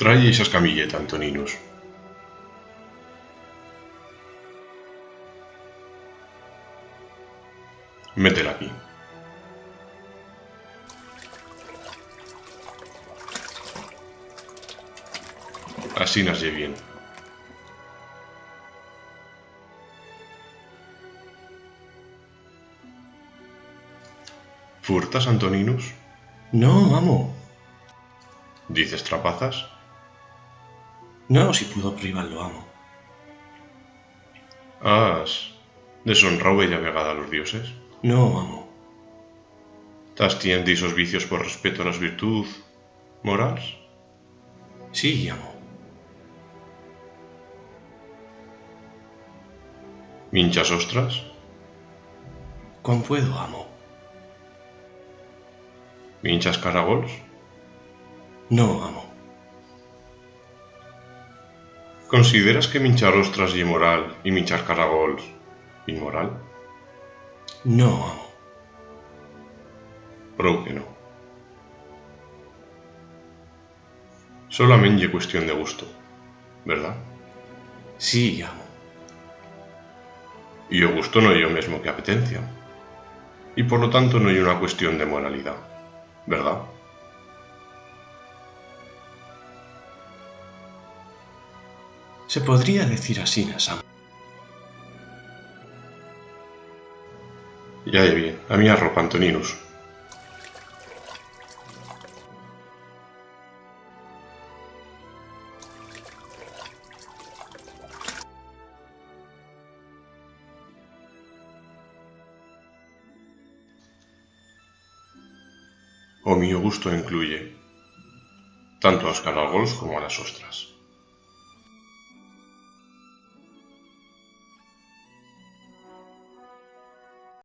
Trae esa escamilleta, Antoninus. Métela aquí. Así nas lle bien. ¿Furtas, Antoninus? No, amo. ¿Dices trapazas? No, si puedo privarlo, amo. Has deshonrado bella vegada a los dioses? No, amo. ¿Tas tient esos vicios por respeto a las virtud morals? Sí, amo. ¿Minchas ostras? Quan puedo, amo. ¿Minchas caragols? No, amo. ¿Consideras que minchar ostras ye moral y minchar caragols inmoral? No, amo. Prou que no. Solamente ye cuestión de gusto, ¿verdad? Sí, amo. Y o gusto no ye o mesmo que apetencia. Y por lo tanto no ye una cuestión de moralidad, ¿verdad? Se podría decir así, amo. Ya ye bien, a miña ropa, Antoninus. O mío gusto incluye tanto a los caragols como a las ostras.